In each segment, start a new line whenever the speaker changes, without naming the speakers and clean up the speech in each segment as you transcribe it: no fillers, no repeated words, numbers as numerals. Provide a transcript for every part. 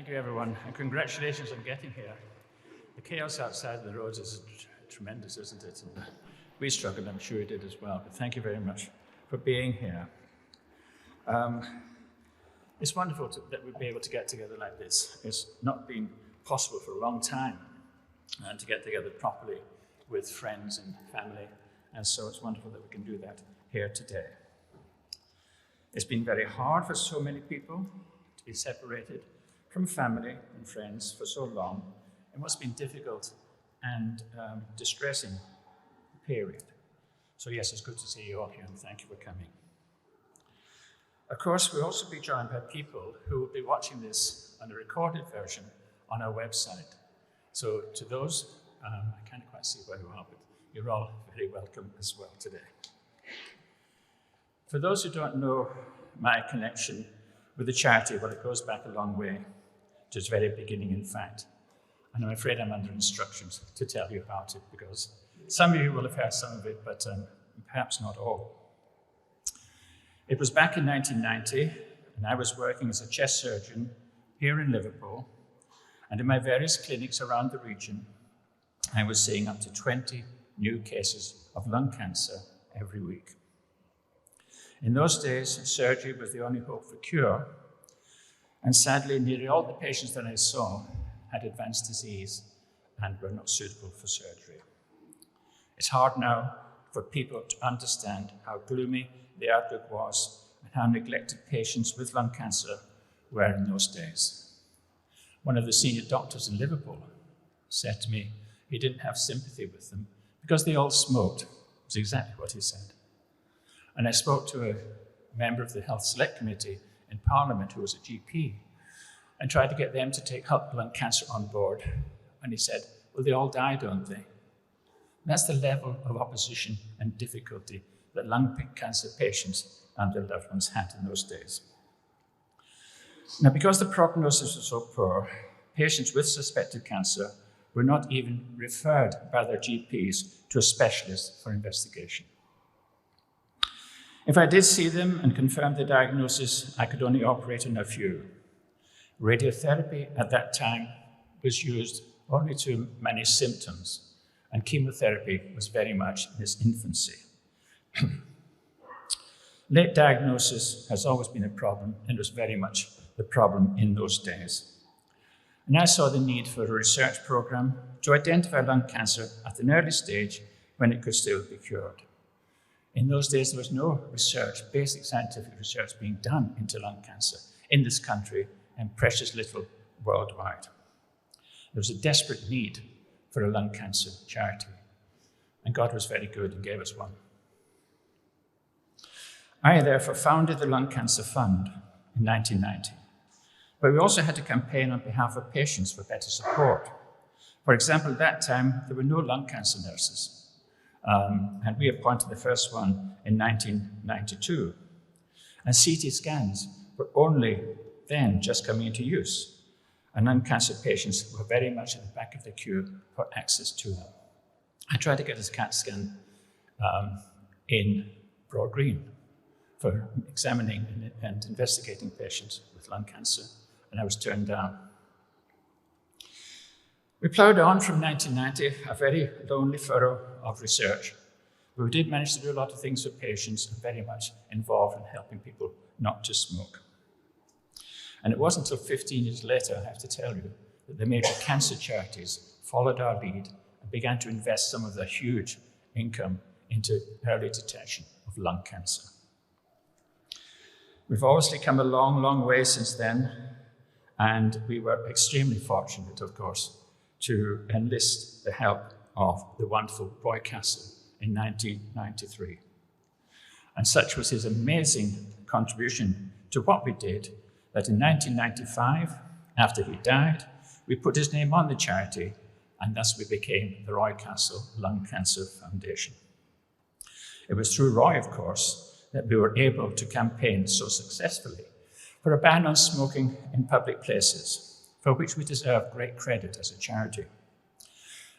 Thank you, everyone, and congratulations on getting here. The chaos outside the roads is tremendous, isn't it? And we struggled, I'm sure you did as well, but thank you very much for being here. It's wonderful that we'd be able to get together like this. It's not been possible for a long time to get together properly with friends and family, and so it's wonderful that we can do that here today. It's been very hard for so many people to be separated from family and friends for so long in what's been difficult and distressing period. So yes, it's good to see you all here, and thank you for coming. Of course, we'll also be joined by people who will be watching this on a recorded version on our website. So to those, I can't quite see where you are, but you're all very welcome as well today. For those who don't know my connection with the charity, well, it goes back a long way, to its very beginning, in fact. And I'm afraid I'm under instructions to tell you about it, because some of you will have heard some of it, but perhaps not all. It was back in 1990, and I was working as a chest surgeon here in Liverpool, and in my various clinics around the region, I was seeing up to 20 new cases of lung cancer every week. In those days, surgery was the only hope for cure, and sadly, nearly all the patients that I saw had advanced disease and were not suitable for surgery. It's hard now for people to understand how gloomy the outlook was and how neglected patients with lung cancer were in those days. One of the senior doctors in Liverpool said to me he didn't have sympathy with them because they all smoked. That's exactly what he said. And I spoke to a member of the Health Select Committee in Parliament who was a GP and tried to get them to take lung cancer on board. And he said, well, they all die, don't they? And that's the level of opposition and difficulty that lung cancer patients and their loved ones had in those days. Now, because the prognosis was so poor, patients with suspected cancer were not even referred by their GPs to a specialist for investigation. If I did see them and confirm the diagnosis, I could only operate on a few. Radiotherapy at that time was used only to manage symptoms, and chemotherapy was very much in its infancy. Late diagnosis has always been a problem, and was very much the problem in those days. And I saw the need for a research program to identify lung cancer at an early stage when it could still be cured. In those days, there was no research, basic scientific research being done into lung cancer in this country, and precious little worldwide. There was a desperate need for a lung cancer charity, and God was very good and gave us one. I therefore founded the Lung Cancer Fund in 1990, but we also had to campaign on behalf of patients for better support. For example, at that time, there were no lung cancer nurses. And we appointed the first one in 1992. And CT scans were only then just coming into use. And lung cancer patients were very much at the back of the queue for access to them. I tried to get a CAT scan in Broad Green for examining and investigating patients with lung cancer, and I was turned down. We ploughed on from 1990, a very lonely furrow of research, but we did manage to do a lot of things for patients and very much involved in helping people not to smoke. And it wasn't until 15 years later, I have to tell you, that the major cancer charities followed our lead and began to invest some of their huge income into early detection of lung cancer. We've obviously come a long, long way since then, and we were extremely fortunate, of course, to enlist the help of the wonderful Roy Castle in 1993. And such was his amazing contribution to what we did that in 1995, after he died, we put his name on the charity, and thus we became the Roy Castle Lung Cancer Foundation. It was through Roy, of course, that we were able to campaign so successfully for a ban on smoking in public places, for which we deserve great credit as a charity.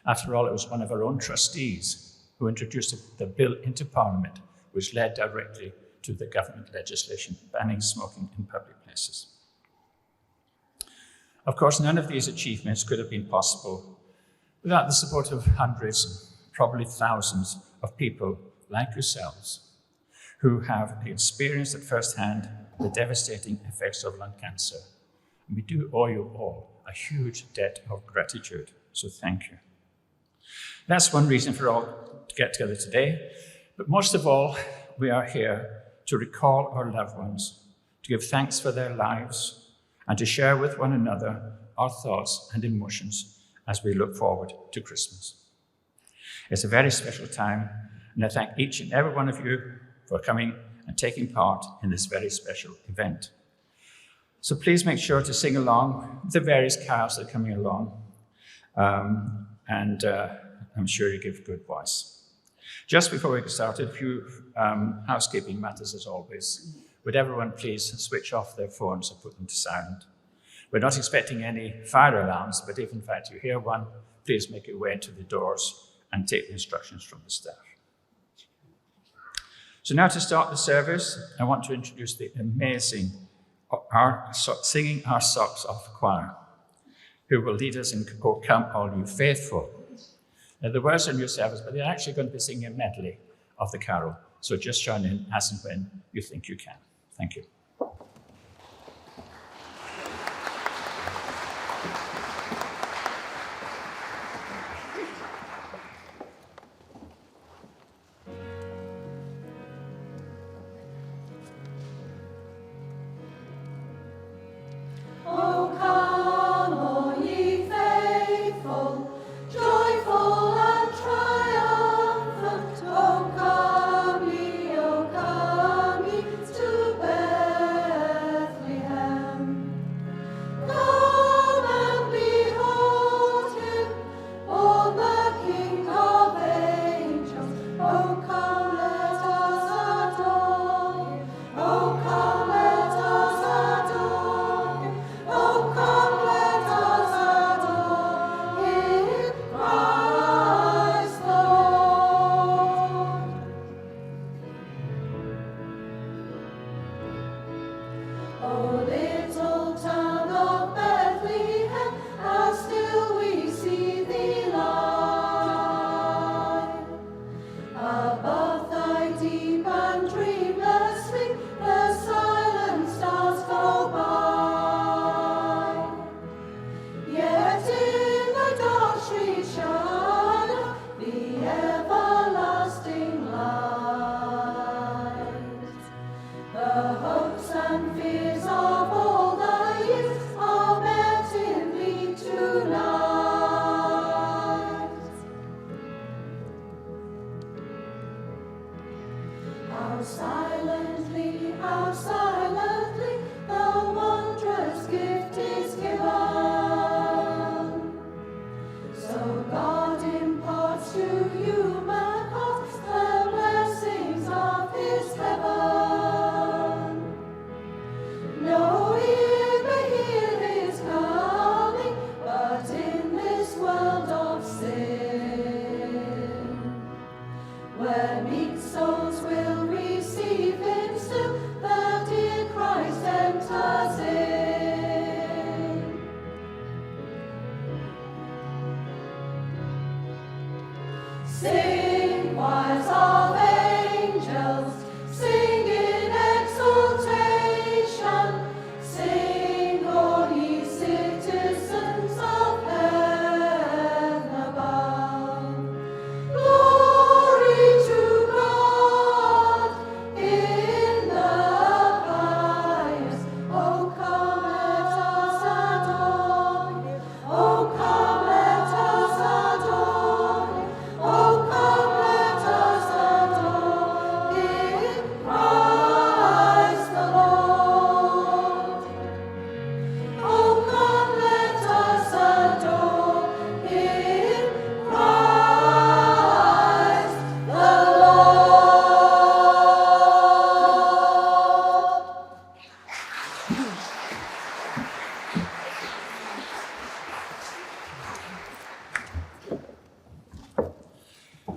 After all, it was one of our own trustees who introduced the bill into Parliament, which led directly to the government legislation banning smoking in public places. Of course, none of these achievements could have been possible without the support of hundreds, probably thousands of people like yourselves who have experienced at first hand the devastating effects of lung cancer. And we do owe you all a huge debt of gratitude, so thank you. That's one reason for all to get together today, but most of all, we are here to recall our loved ones, to give thanks for their lives, and to share with one another our thoughts and emotions as we look forward to Christmas. It's a very special time, and I thank each and every one of you for coming and taking part in this very special event. So please make sure to sing along with the various carols that are coming along, and I'm sure you give good voice. Just before we get started, a few housekeeping matters as always. Would everyone please switch off their phones or put them to silent? We're not expecting any fire alarms, but if in fact you hear one, please make your way to the doors and take the instructions from the staff. So now to start the service, I want to introduce the amazing Singing Our Socks Off choir, who will lead us in O Come All You Faithful. Now, the words are in your service, but they're actually going to be singing a medley of the carol. So just join in as and when you think you can. Thank you.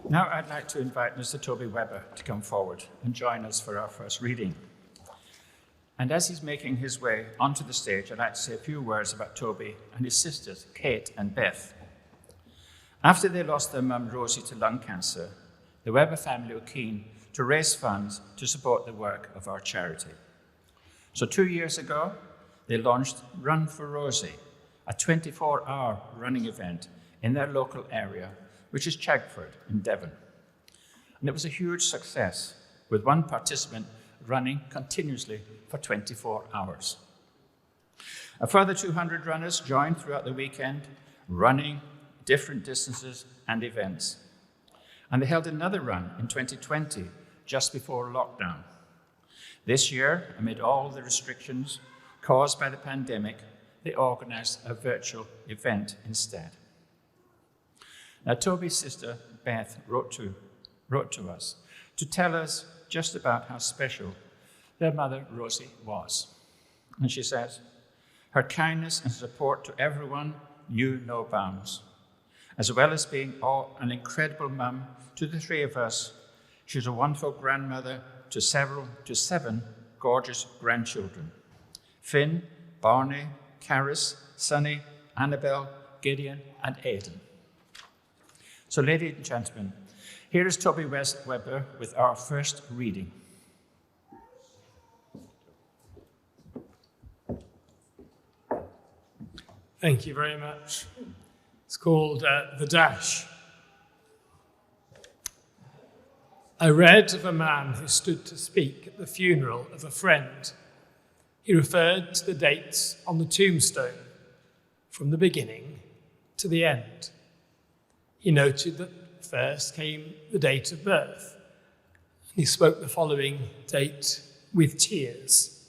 Now I'd like to invite Mr. Toby Webber to come forward and join us for our first reading. And as he's making his way onto the stage, I'd like to say a few words about Toby and his sisters, Kate and Beth. After they lost their mum, Rosie, to lung cancer, the Webber family were keen to raise funds to support the work of our charity. So 2 years ago, they launched Run for Rosie, a 24-hour running event in their local area, which is Chagford in Devon. And it was a huge success, with one participant running continuously for 24 hours. A further 200 runners joined throughout the weekend, running different distances and events. And they held another run in 2020, just before lockdown. This year, amid all the restrictions caused by the pandemic, they organized a virtual event instead. Now, Toby's sister, Beth, wrote to us to tell us just about how special their mother, Rosie, was. And she says, her kindness and support to everyone knew no bounds. As well as being an incredible mum to the three of us, she was a wonderful grandmother to 7 gorgeous grandchildren: Finn, Barney, Caris, Sonny, Annabelle, Gideon, and Aidan. So, ladies and gentlemen, here is Toby Webber with our first reading.
Thank you very much. It's called The Dash. I read of a man who stood to speak at the funeral of a friend. He referred to the dates on the tombstone, from the beginning to the end. He noted that first came the date of birth, and he spoke the following date with tears.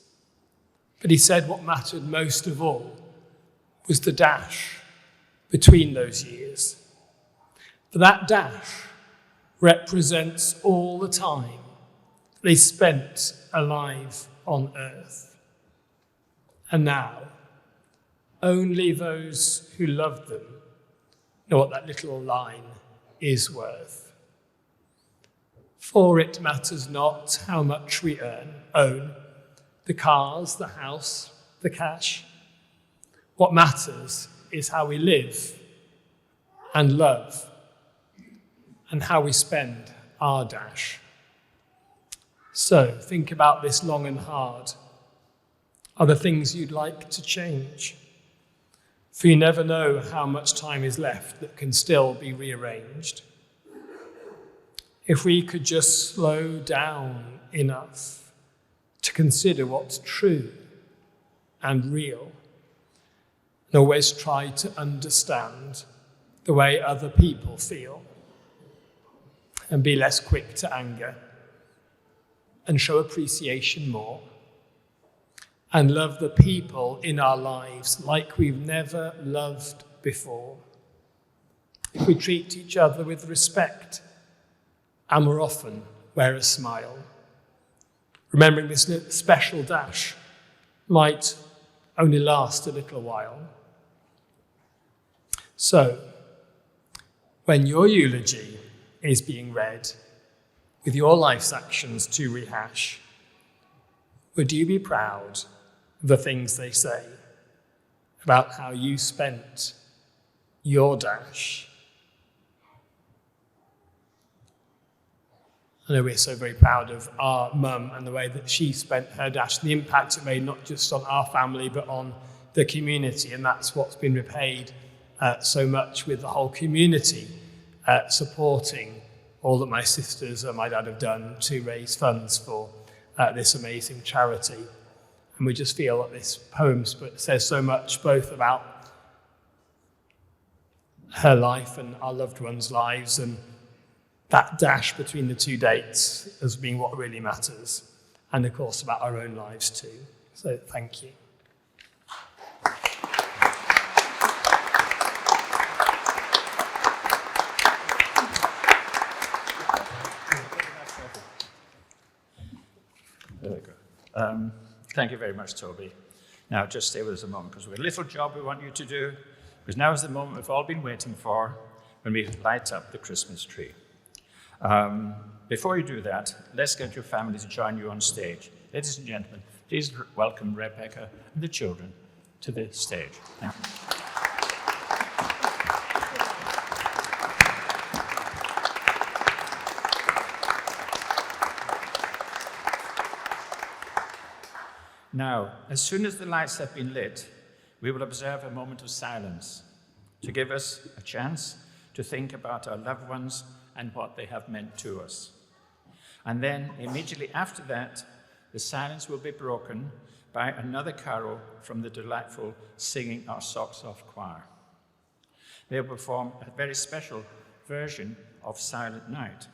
But he said what mattered most of all was the dash between those years. For that dash represents all the time they spent alive on earth. And now, only those who loved them know what that little line is worth. For it matters not how much we own, the cars, the house, the cash. What matters is how we live and love and how we spend our dash. So think about this long and hard. Are there things you'd like to change? For you never know how much time is left that can still be rearranged. If we could just slow down enough to consider what's true and real, and always try to understand the way other people feel, and be less quick to anger, and show appreciation more, and love the people in our lives like we've never loved before. If we treat each other with respect, and more often wear a smile, remembering this special dash might only last a little while. So, when your eulogy is being read, with your life's actions to rehash, would you be proud of the things they say about how you spent your dash? I know we're so very proud of our mum and the way that she spent her dash, and the impact it made not just on our family but on the community, and that's what's been repaid so much with the whole community supporting all that my sisters and my dad have done to raise funds for this amazing charity. And we just feel that this poem says so much both about her life and our loved ones' lives, and that dash between the two dates as being what really matters, and of course about our own lives too. So thank you.
There we go. Thank you very much, Toby. Now, just stay with us a moment, because we've got a little job we want you to do, because now is the moment we've all been waiting for, when we light up the Christmas tree. Before you do that, let's get your family to join you on stage. Ladies and gentlemen, Please welcome Rebecca and the children to the stage. Thank you. Now, as soon as the lights have been lit, we will observe a moment of silence to give us a chance to think about our loved ones and what they have meant to us. And then, immediately after that, the silence will be broken by another carol from the delightful Singing Our Socks Off choir. They'll perform a very special version of Silent Night.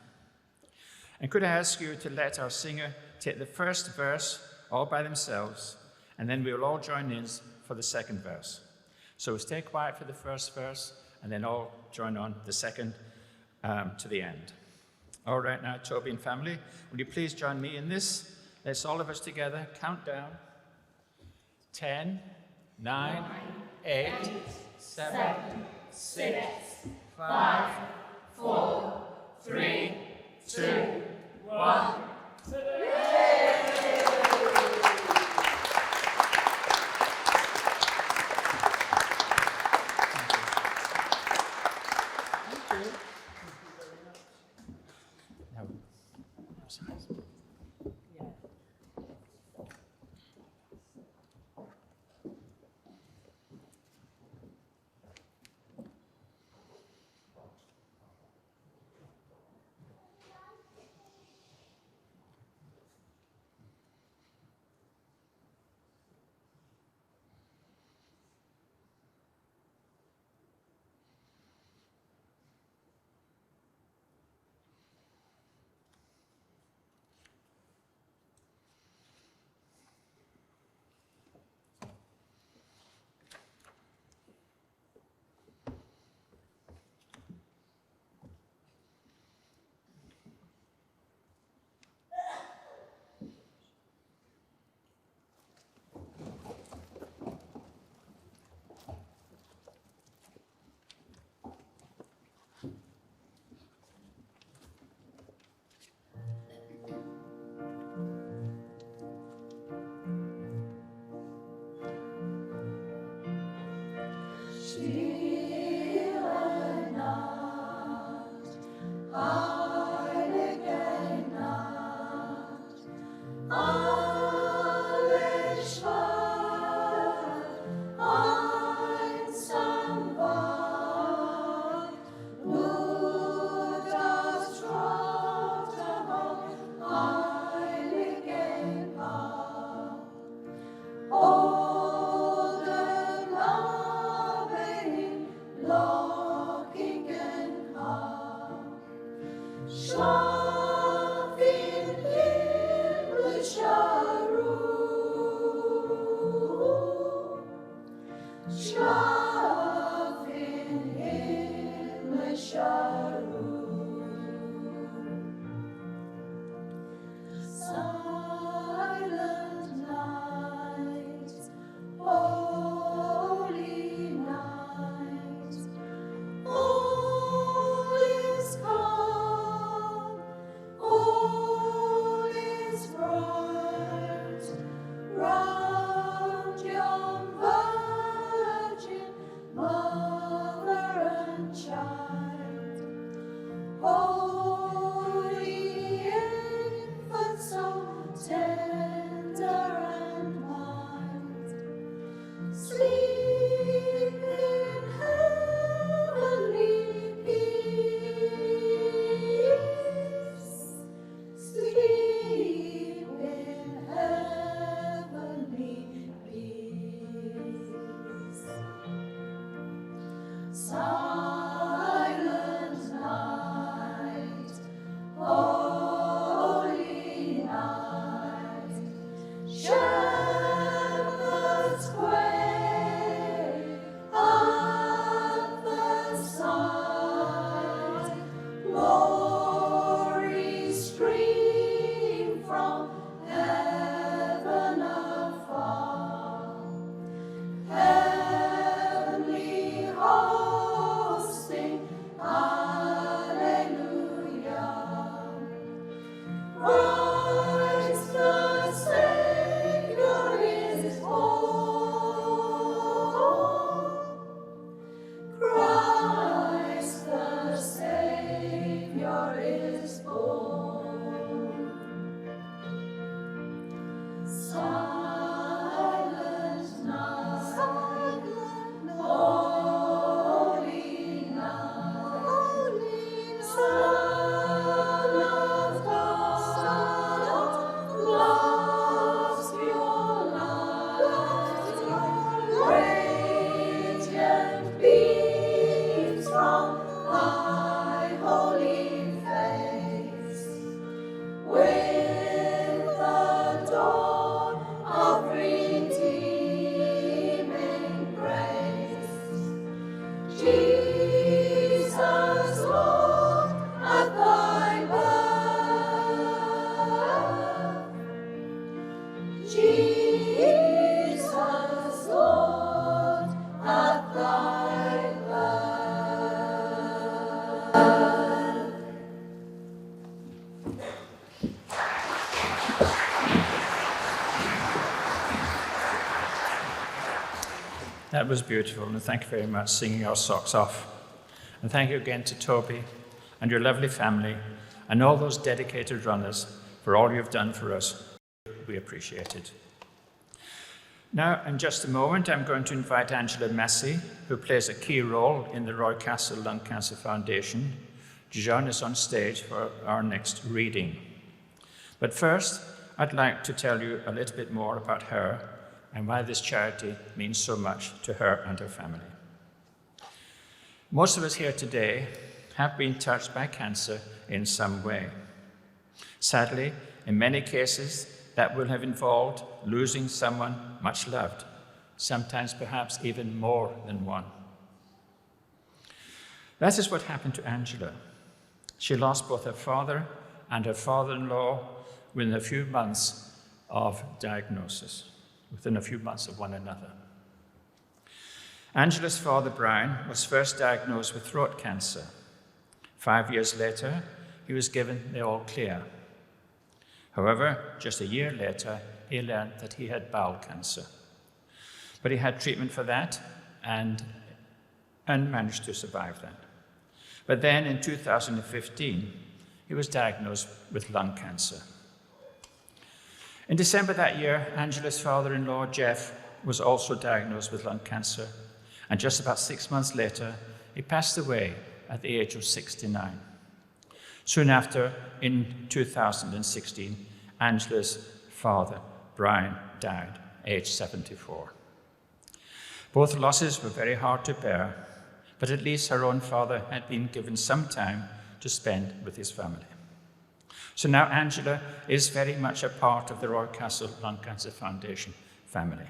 And could I ask you to let our singer take the first verse all by themselves, and then we'll all join in for the second verse. So stay quiet for the first verse, and then all join on the second to the end. All right, now, Toby and family, will you please join me in this? Let's all of us together count down. 10, 9, 8, 7, 6, 5, 4, 3, 2, 1. That was beautiful, and thank you very much, singing our socks off. And thank you again to Toby and your lovely family and all those dedicated runners for all you've done for us. We appreciate it. Now, in just a moment, I'm going to invite Angela Massey, who plays a key role in the Roycastle Lung Cancer Foundation, to join us on stage for our next reading. But first, I'd like to tell you a little bit more about her and why this charity means so much to her and her family. Most of us here today have been touched by cancer in some way. Sadly, in many cases, that will have involved losing someone much loved, sometimes perhaps even more than one. That is what happened to Angela. She lost both her father and her father-in-law within a few months of diagnosis, within a few months of one another. Angela's father, Brian, was first diagnosed with throat cancer. 5 years later, he was given the all clear. However, just a year later, he learned that he had bowel cancer. But he had treatment for that and managed to survive that. But then in 2015, he was diagnosed with lung cancer. In December that year, Angela's father-in-law, Jeff, was also diagnosed with lung cancer. And just about 6 months later, he passed away at the age of 69. Soon after, in 2016, Angela's father, Brian, died, aged 74. Both losses were very hard to bear, but at least her own father had been given some time to spend with his family. So now Angela is very much a part of the Roycastle Lung Cancer Foundation family.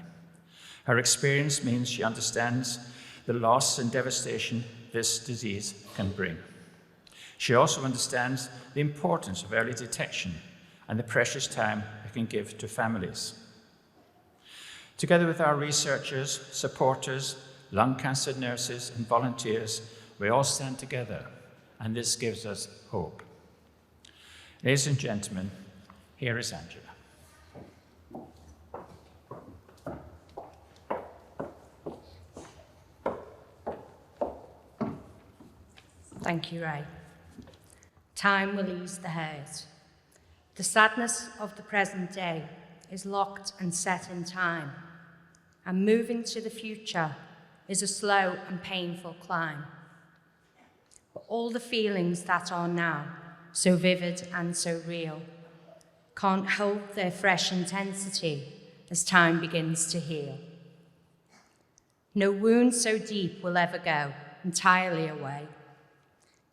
Her experience means she understands the loss and devastation this disease can bring. She also understands the importance of early detection and the precious time it can give to families. Together with our researchers, supporters, lung cancer nurses, and volunteers, we all stand together, and this gives us hope. Ladies and gentlemen, here is Angela.
Thank you, Ray. Time will ease the hurt. The sadness of the present day is locked and set in time, and moving to the future is a slow and painful climb. But all the feelings that are now, so vivid and so real, can't hold their fresh intensity as time begins to heal. No wound so deep will ever go entirely away,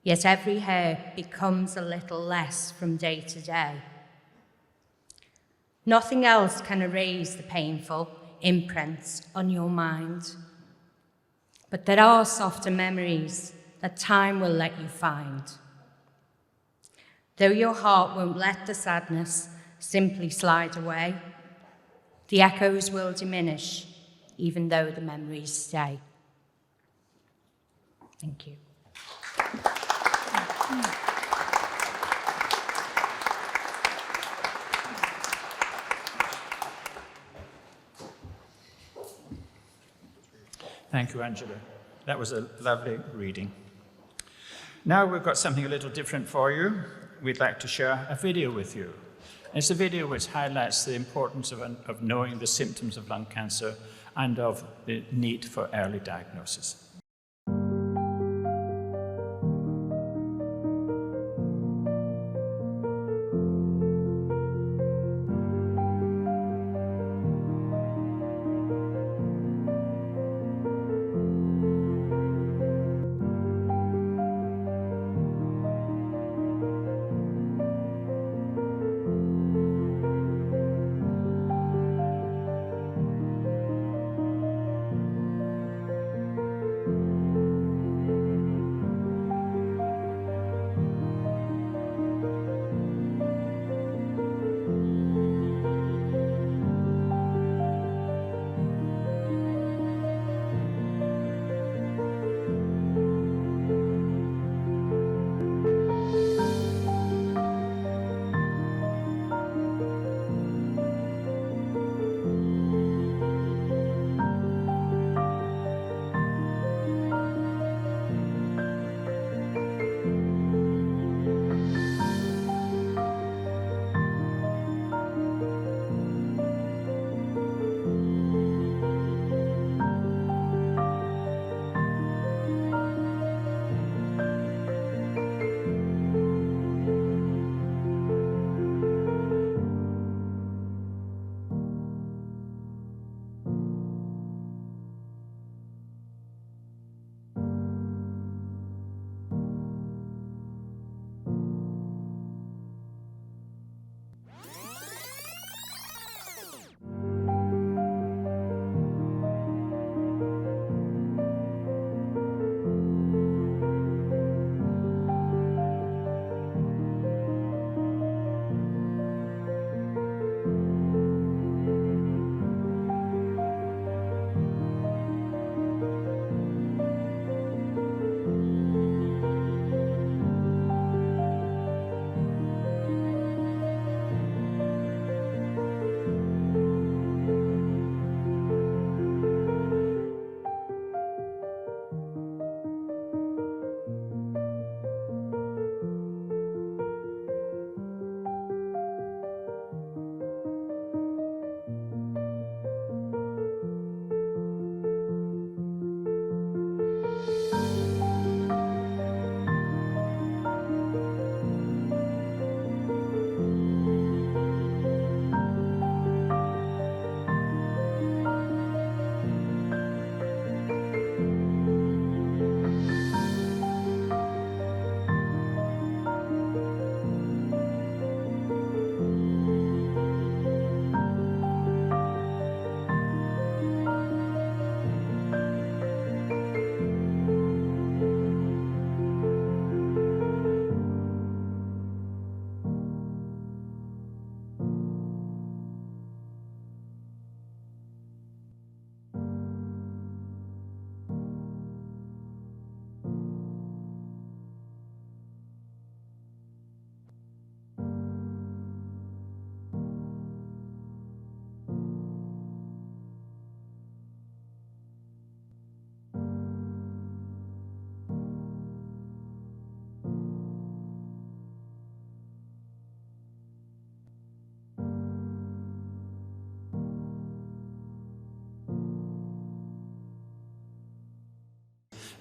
yet every hair becomes a little less from day to day. Nothing else can erase the painful imprints on your mind, but there are softer memories that time will let you find. Though your heart won't let the sadness simply slide away, the echoes will diminish, even though the memories stay. Thank you.
Thank you, Angela. That was a lovely reading. Now we've got something a little different for you. we'd like to share a video with you. It's a video which highlights the importance of knowing the symptoms of lung cancer and of the need for early diagnosis.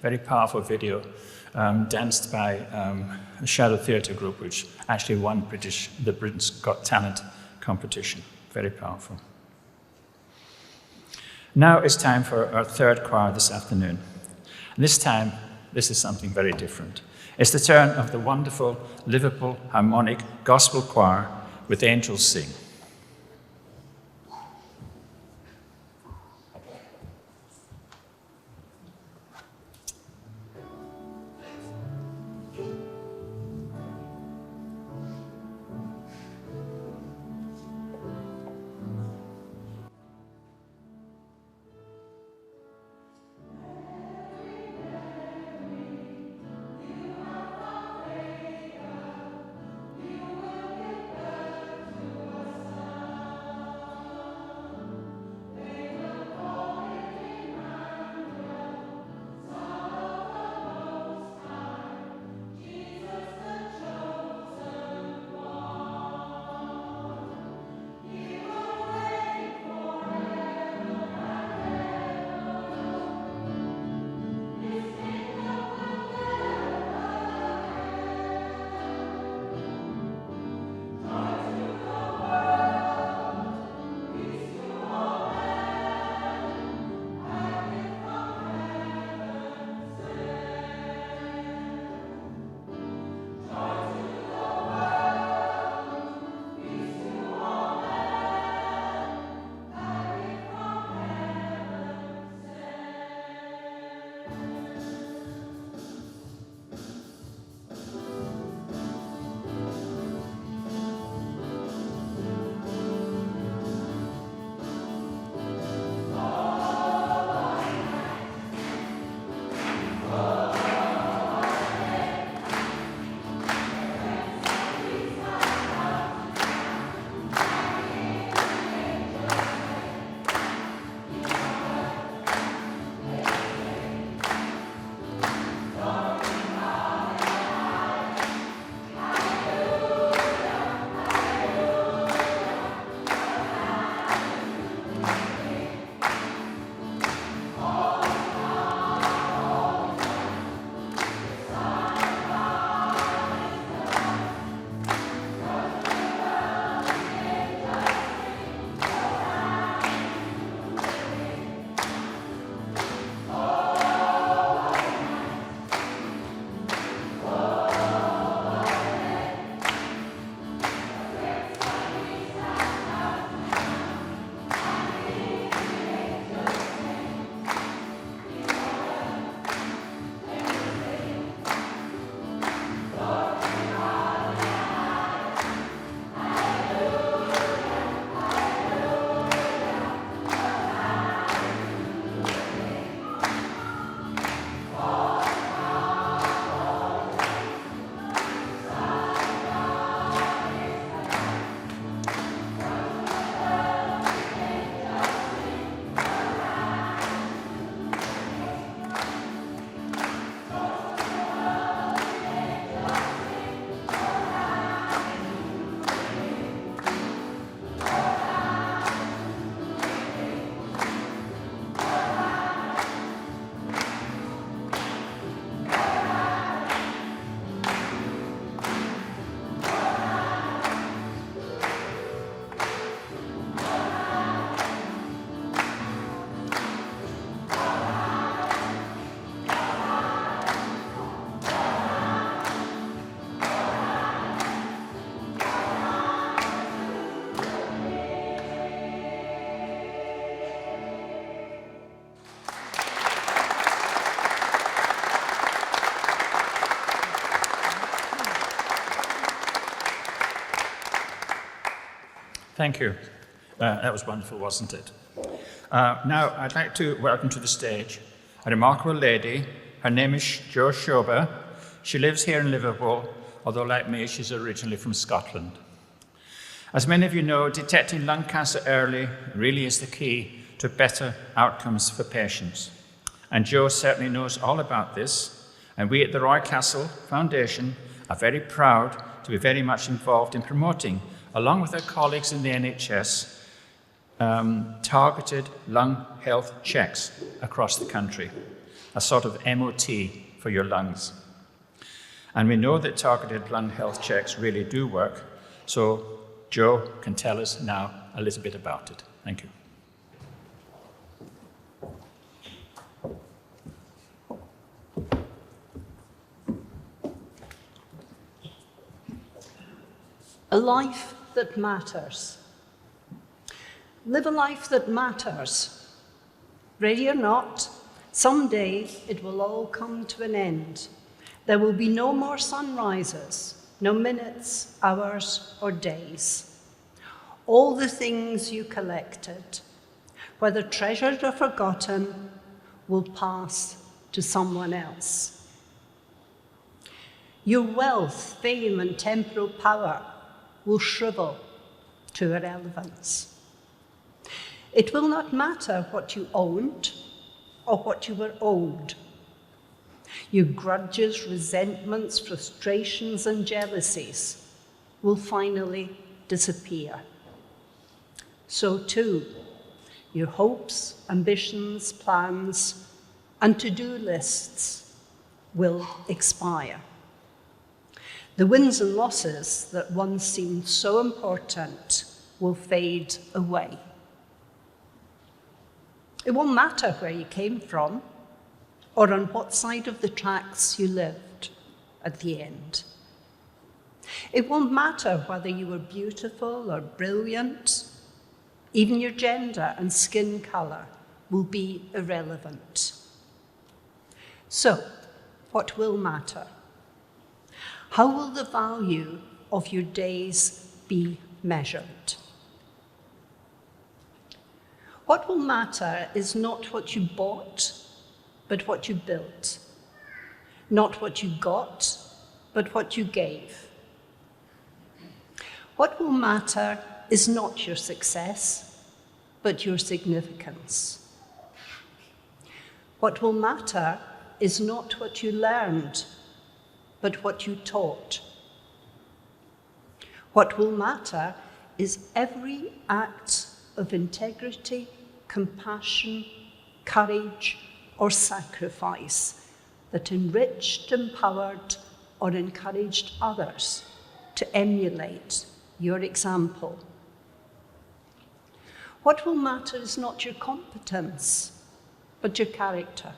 Very powerful video danced by a shadow theatre group which actually won the Britain's Got Talent competition. Very powerful. Now it's time for our third choir this afternoon. And this time, this is something very different. It's the turn of the wonderful Liverpool Harmonic Gospel Choir with Angels Sing. Thank you. That was wonderful, wasn't it? Now, I'd like to welcome to the stage a remarkable lady. Her name is Jo Schober. She lives here in Liverpool, although like me, she's originally from Scotland. As many of you know, detecting lung cancer early really is the key to better outcomes for patients. And Jo certainly knows all about this, and we at the Roy Castle Foundation are very proud to be very much involved in promoting, along with our colleagues in the NHS, targeted lung health checks across the country, a sort of MOT for your lungs. And we know that targeted lung health checks really do work, so Jo can tell us now a little bit about it. Thank you.
A life that matters. Live a life that matters. Ready or not, someday it will all come to an end. There will be no more sunrises, no minutes, hours, or days. All the things you collected, whether treasured or forgotten, will pass to someone else. Your wealth, fame, and temporal power will shrivel to irrelevance. It will not matter what you owned or what you were owed. Your grudges, resentments, frustrations, and jealousies will finally disappear. So too, your hopes, ambitions, plans, and to-do lists will expire. The wins and losses that once seemed so important will fade away. It won't matter where you came from or on what side of the tracks you lived at the end. It won't matter whether you were beautiful or brilliant. Even your gender and skin colour will be irrelevant. So, what will matter? How will the value of your days be measured? What will matter is not what you bought, but what you built. Not what you got, but what you gave. What will matter is not your success, but your significance. What will matter is not what you learned, but what you taught. What will matter is every act of integrity, compassion, courage, or sacrifice that enriched, empowered, or encouraged others to emulate your example. What will matter is not your competence, but your character.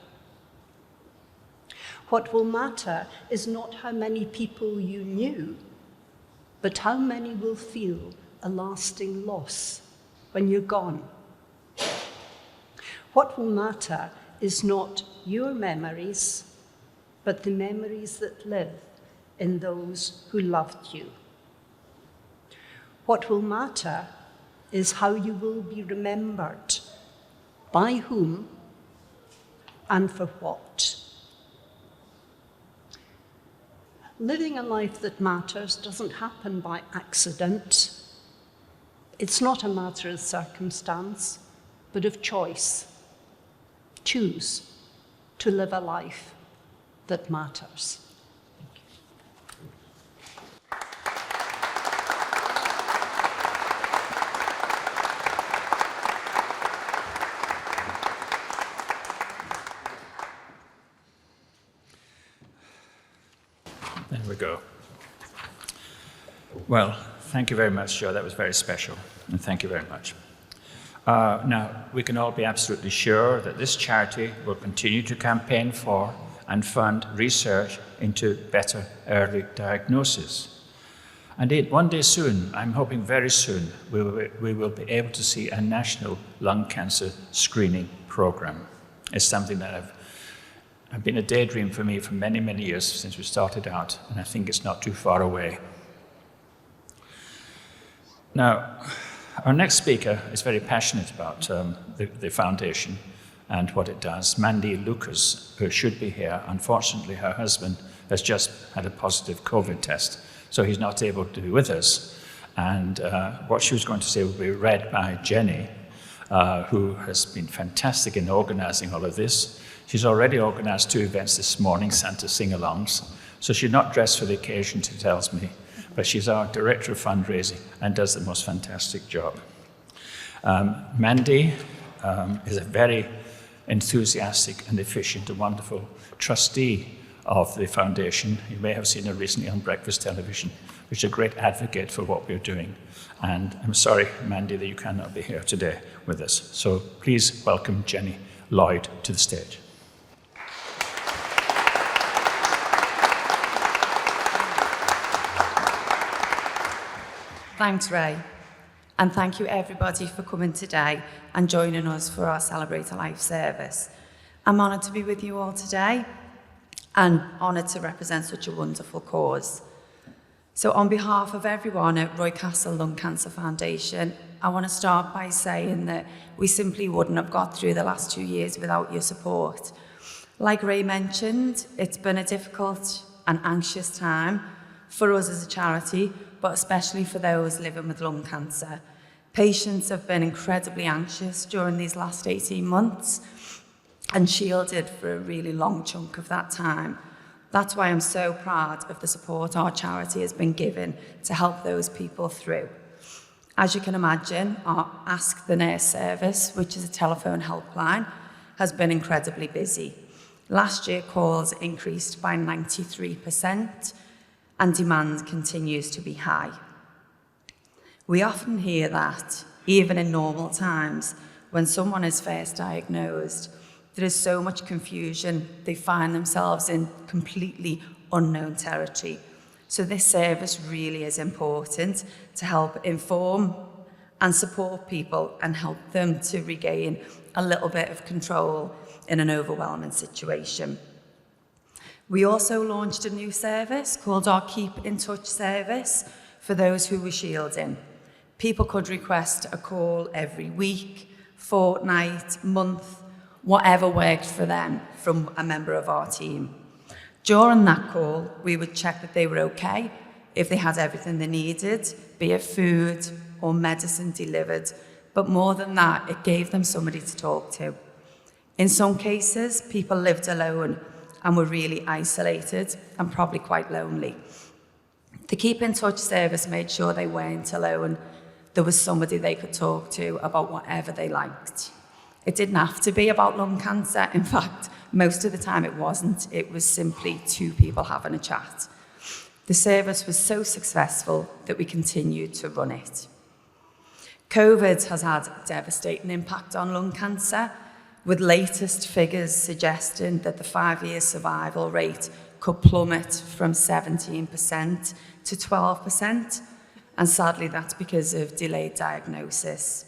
What will matter is not how many people you knew, but how many will feel a lasting loss when you're gone. What will matter is not your memories, but the memories that live in those who loved you. What will matter is how you will be remembered, by whom, and for what. Living a life that matters doesn't happen by accident. It's not a matter of circumstance, but of choice. Choose to live a life that matters.
There we go. Well, thank you very much, Jo. That was very special, and thank you very much. Now, we can all be absolutely sure that this charity will continue to campaign for and fund research into better early diagnosis. And one day soon, I'm hoping very soon, we will be able to see a national lung cancer screening program. It's something that have been a daydream for me for many, many years since we started out, and I think it's not too far away. Now, Our next speaker is very passionate about the foundation and what it does. Mandy Lucas, who should be here. Unfortunately, her husband has just had a positive COVID test, so he's not able to be with us. And what she was going to say will be read by Jenny, who has been fantastic in organizing all of this. She's already organized 2 events this morning, Santa sing-alongs. So she's not dressed for the occasion, she tells me, but she's our director of fundraising and does the most fantastic job. Mandy is a very enthusiastic and efficient and wonderful trustee of the foundation. You may have seen her recently on breakfast television, which is a great advocate for what we're doing. And I'm sorry, Mandy, that you cannot be here today with us. So please welcome Jenny Lloyd to the stage.
Thanks, Ray. And thank you, everybody, for coming today and joining us for our Celebrate a Life service. I'm honoured to be with you all today and honoured to represent such a wonderful cause. So on behalf of everyone at Roy Castle Lung Cancer Foundation, I want to start by saying that we simply wouldn't have got through the last 2 years without your support. Like Ray mentioned, it's been a difficult and anxious time for us as a charity, but especially for those living with lung cancer. Patients have been incredibly anxious during these last 18 months and shielded for a really long chunk of that time. That's why I'm so proud of the support our charity has been given to help those people through. As you can imagine, our Ask the Nurse service, which is a telephone helpline, has been incredibly busy. Last year, calls increased by 93%, and demand continues to be high. We often hear that, even in normal times, when someone is first diagnosed, there is so much confusion, they find themselves in completely unknown territory. So this service really is important to help inform and support people and help them to regain a little bit of control in an overwhelming situation. We also launched a new service called our Keep in Touch service for those who were shielding. People could request a call every week, fortnight, month, whatever worked for them from a member of our team. During that call, we would check that they were okay, if they had everything they needed, be it food or medicine delivered, but more than that, it gave them somebody to talk to. In some cases, people lived alone and were really isolated and probably quite lonely. The Keep in Touch service made sure they weren't alone. There was somebody they could talk to about whatever they liked. It didn't have to be about lung cancer. In fact, most of the time it wasn't. It was simply 2 people having a chat. The service was so successful that we continued to run it. COVID has had a devastating impact on lung cancer, with latest figures suggesting that the 5-year survival rate could plummet from 17% to 12%, and sadly that's because of delayed diagnosis.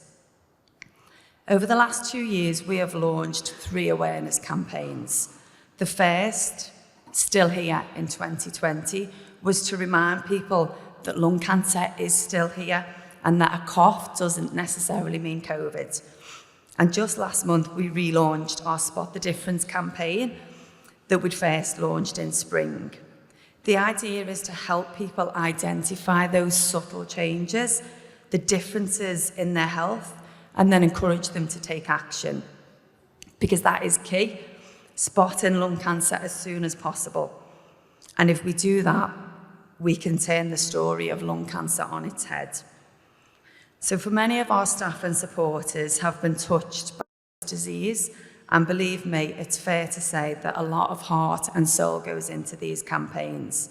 Over the last 2 years, we have launched 3 awareness campaigns. The first, still here in 2020, was to remind people that lung cancer is still here and that a cough doesn't necessarily mean COVID. And just last month, we relaunched our Spot the Difference campaign that we'd first launched in spring. The idea is to help people identify those subtle changes, the differences in their health, and then encourage them to take action. Because that is key, spotting lung cancer as soon as possible. And if we do that, we can turn the story of lung cancer on its head. So for many of our staff and supporters have been touched by this disease, and believe me, it's fair to say that a lot of heart and soul goes into these campaigns.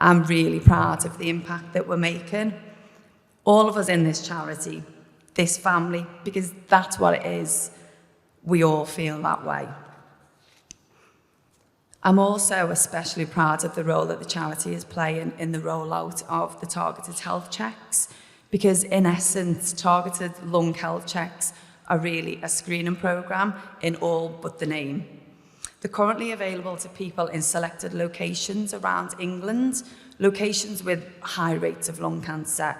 I'm really proud of the impact that we're making. All of us in this charity, this family, because that's what it is. We all feel that way. I'm also especially proud of the role that the charity is playing in the rollout of the targeted health checks, because in essence, targeted lung health checks are really a screening programme in all but the name. They're currently available to people in selected locations around England, locations with high rates of lung cancer.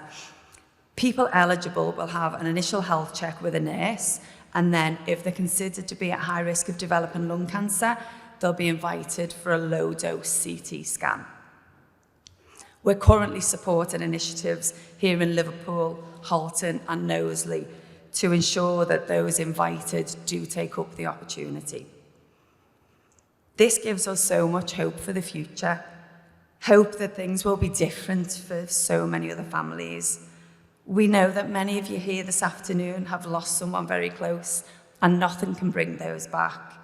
People eligible will have an initial health check with a nurse, and then if they're considered to be at high risk of developing lung cancer, they'll be invited for a low-dose CT scan. We're currently supporting initiatives here in Liverpool, Halton and Knowsley to ensure that those invited do take up the opportunity. This gives us so much hope for the future, hope that things will be different for so many other families. We know that many of you here this afternoon have lost someone very close, and nothing can bring those back.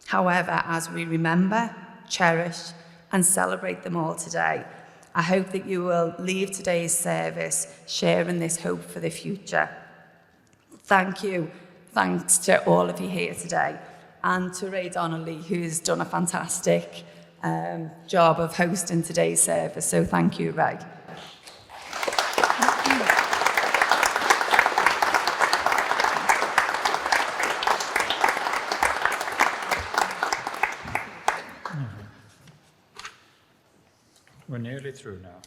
However, as we remember, cherish and celebrate them all today, I hope that you will leave today's service sharing this hope for the future. Thank you. Thanks to all of you here today, and to Ray Donnelly, who's done a fantastic job of hosting today's service. So thank you, Ray.
We're nearly through now.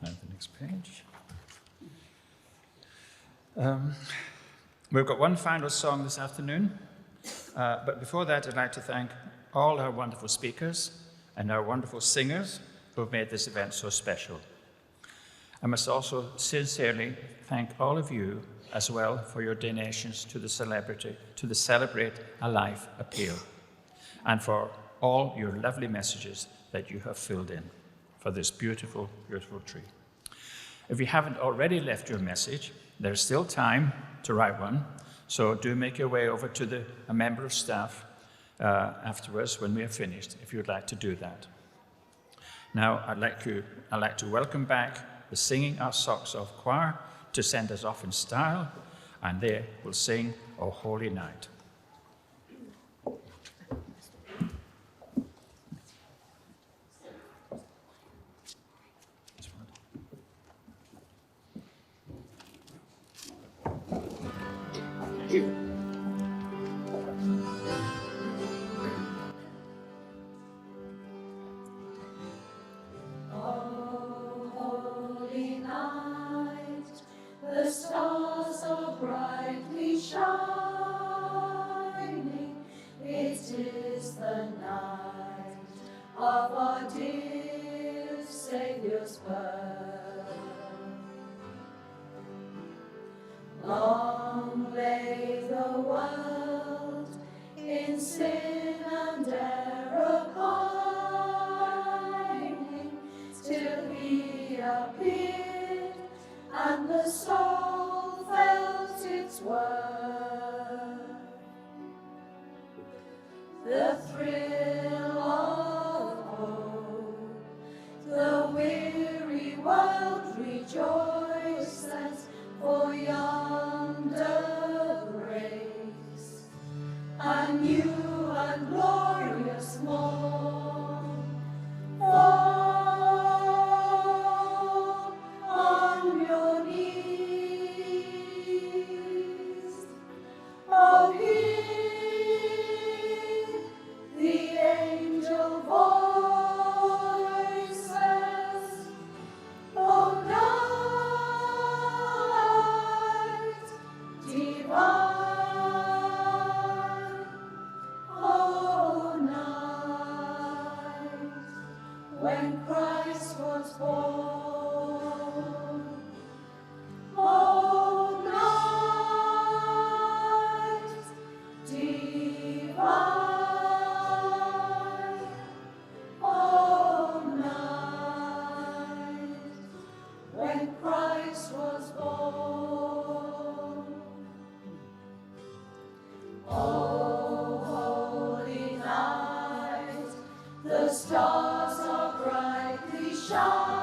Find the next page. We've got one final song this afternoon, but before that, I'd like to thank all our wonderful speakers and our wonderful singers who have made this event so special. I must also sincerely thank all of you as well for your donations to the Celebrate a Life appeal, and for all your lovely messages that you have filled in for this beautiful, beautiful tree. If you haven't already left your message, there's still time to write one, so do make your way over to a member of staff afterwards when we are finished, if you'd like to do that. Now, I'd like to welcome back the Singing Our Socks Off choir to send us off in style, and they will sing O Holy Night.
The stars are brightly shining. It is the night of our dear Saviour's birth. Long lay the world in sin and error pining, till He appeared, and the soul felt its worth. The thrill of hope, the weary world rejoices, for yonder breaks a new and glorious morn. Fall on your knees, oh, hear the angel voices, oh, night divine, oh, night when Christ was born. Oh, night divine, oh, night when Christ was born. Oh, holy night, the stars are brightly shining.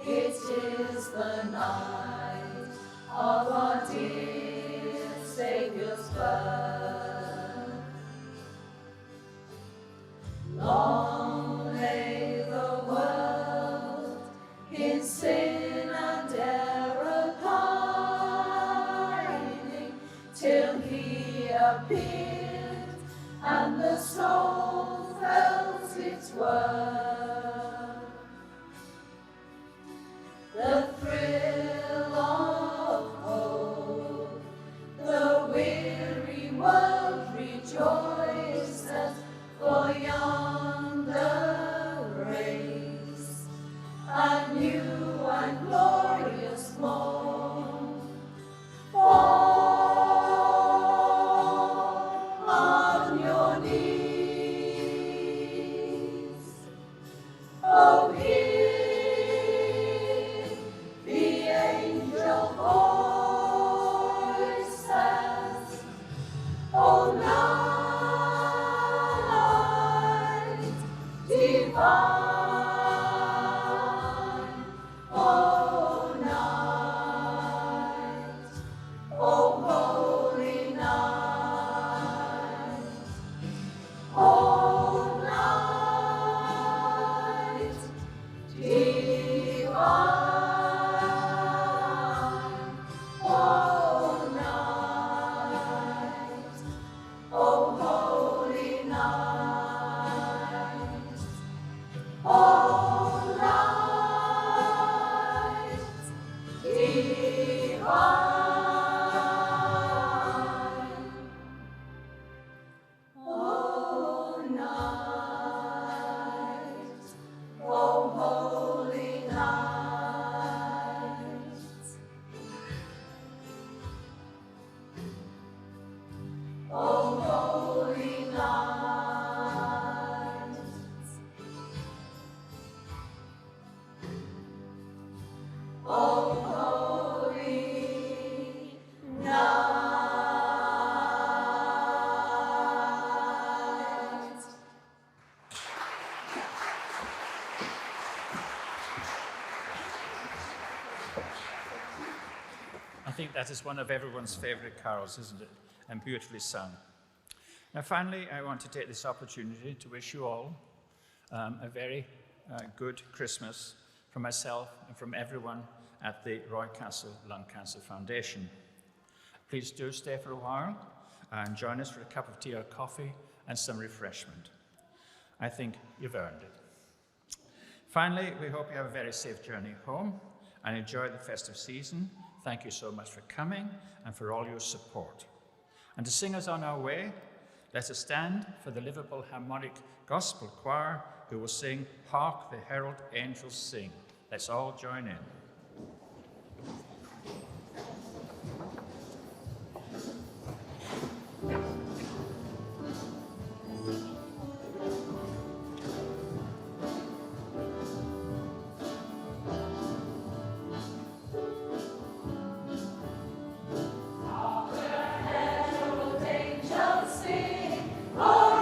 It is the night of our dear Saviour's birth. Long lay the world in sin and error pining, till He appeared, and the soul felt its worth.
I think that is one of everyone's favourite carols, isn't it? And beautifully sung. Now, finally, I want to take this opportunity to wish you all a very good Christmas from myself and from everyone at the Roy Castle Lung Cancer Foundation. Please do stay for a while and join us for a cup of tea or coffee and some refreshment. I think you've earned it. Finally, we hope you have a very safe journey home and enjoy the festive season. Thank you so much for coming and for all your support. And to sing us on our way, let us stand for the Liverpool Harmonic Gospel Choir, who will sing Hark the Herald Angels Sing. Let's all join in.
Glory.